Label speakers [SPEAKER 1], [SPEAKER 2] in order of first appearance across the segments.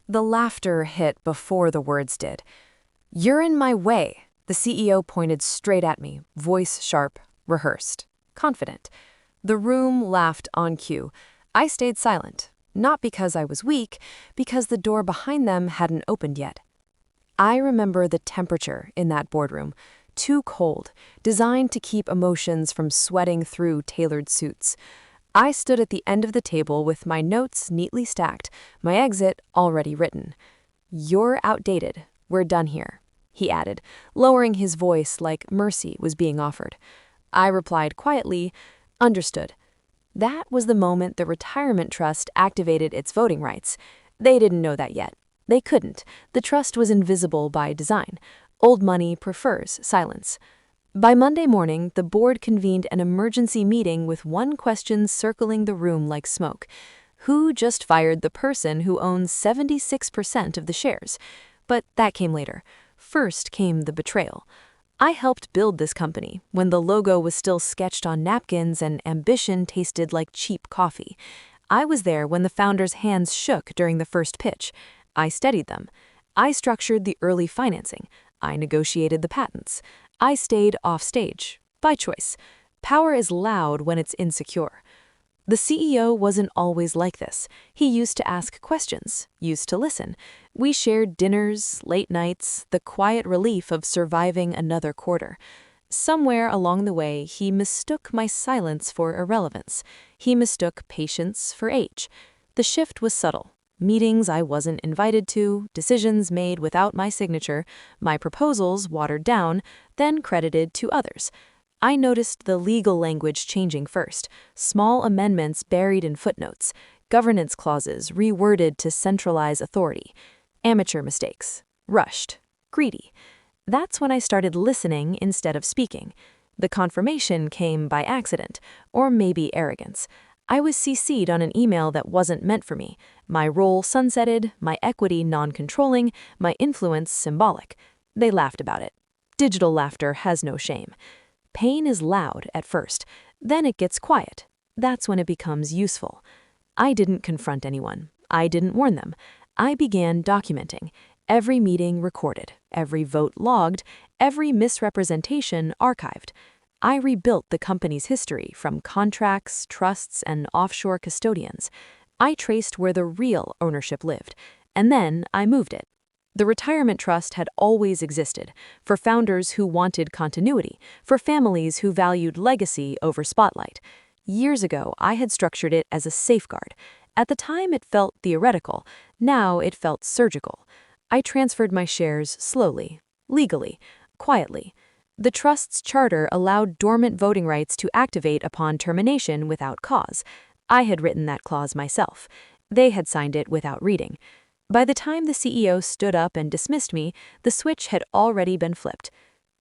[SPEAKER 1] The laughter hit before the words did. "You're in my way." The CEO pointed straight at me, voice sharp, rehearsed, confident. The room laughed on cue. I stayed silent, not because I was weak, because the door behind them hadn't opened yet. I remember the temperature in that boardroom, too cold, designed to keep emotions from sweating through tailored suits. I stood at the end of the table with my notes neatly stacked, my exit already written. "You're outdated. We're done here," he added, lowering his voice like mercy was being offered. I replied quietly, "Understood." That was the moment the retirement trust activated its voting rights. They didn't know that yet. They couldn't. The trust was invisible by design. Old money prefers silence. By Monday morning, the board convened an emergency meeting with one question circling the room like smoke. Who just fired the person who owns 76% of the shares? But that came later. First came the betrayal. I helped build this company when the logo was still sketched on napkins and ambition tasted like cheap coffee. I was there when the founders' hands shook during the first pitch. I steadied them. I structured the early financing. I negotiated the patents. I stayed off stage, by choice. Power is loud when it's insecure. The CEO wasn't always like this. He used to ask questions, used to listen. We shared dinners, late nights, the quiet relief of surviving another quarter. Somewhere along the way, he mistook my silence for irrelevance. He mistook patience for age. The shift was subtle. Meetings I wasn't invited to, decisions made without my signature, my proposals watered down, then credited to others. I noticed the legal language changing first, small amendments buried in footnotes, governance clauses reworded to centralize authority, amateur mistakes, rushed, greedy. That's when I started listening instead of speaking. The confirmation came by accident, or maybe arrogance. I was CC'd on an email that wasn't meant for me, my role sunsetted, my equity non-controlling, my influence symbolic. They laughed about it. Digital laughter has no shame. Pain is loud at first, then it gets quiet. That's when it becomes useful. I didn't confront anyone. I didn't warn them. I began documenting. Every meeting recorded, every vote logged, every misrepresentation archived. I rebuilt the company's history from contracts, trusts, and offshore custodians. I traced where the real ownership lived, and then I moved it. The retirement trust had always existed, for founders who wanted continuity, for families who valued legacy over spotlight. Years ago, I had structured it as a safeguard. At the time, it felt theoretical. Now it felt surgical. I transferred my shares slowly, legally, quietly. The trust's charter allowed dormant voting rights to activate upon termination without cause. I had written that clause myself. They had signed it without reading. By the time the CEO stood up and dismissed me, the switch had already been flipped.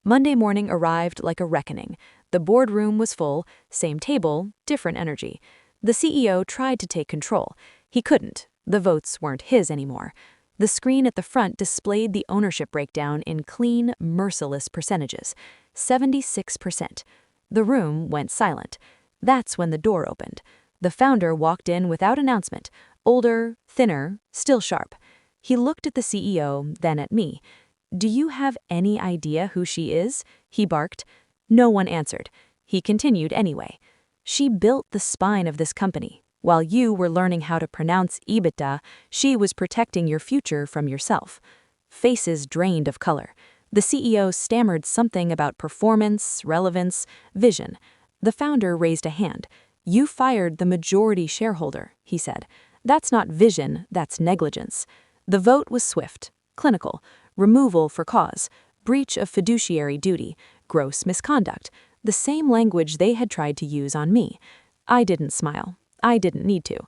[SPEAKER 1] Monday morning arrived like a reckoning. The boardroom was full, same table, different energy. The CEO tried to take control. He couldn't. The votes weren't his anymore. The screen at the front displayed the ownership breakdown in clean, merciless percentages. 76%. The room went silent. That's when the door opened. The founder walked in without announcement, older, thinner, still sharp. He looked at the CEO, then at me. "Do you have any idea who she is?" he barked. No one answered. He continued anyway. "She built the spine of this company. While you were learning how to pronounce EBITDA, she was protecting your future from yourself." Faces drained of color. The CEO stammered something about performance, relevance, vision. The founder raised a hand. "You fired the majority shareholder," he said. "That's not vision, that's negligence." The vote was swift, clinical, removal for cause, breach of fiduciary duty, gross misconduct, the same language they had tried to use on me. I didn't smile. I didn't need to.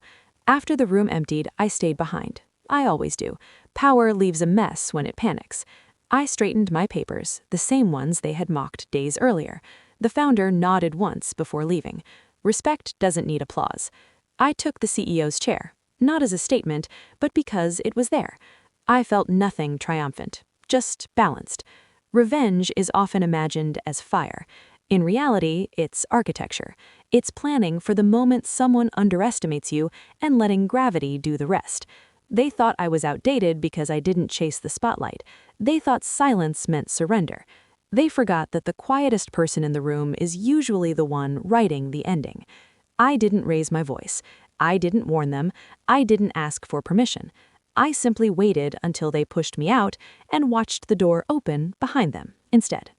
[SPEAKER 1] After the room emptied, I stayed behind. I always do. Power leaves a mess when it panics. I straightened my papers, the same ones they had mocked days earlier. The founder nodded once before leaving. Respect doesn't need applause. I took the CEO's chair, not as a statement, but because it was there. I felt nothing triumphant, just balanced. Revenge is often imagined as fire. In reality, it's architecture. It's planning for the moment someone underestimates you and letting gravity do the rest.
[SPEAKER 2] They thought I was outdated because I didn't chase the spotlight. They thought silence meant surrender. They forgot that the quietest person in the room is usually the one writing the ending. I didn't raise my voice. I didn't warn them. I didn't ask for permission. I simply waited until they pushed me out and watched the door open behind them instead.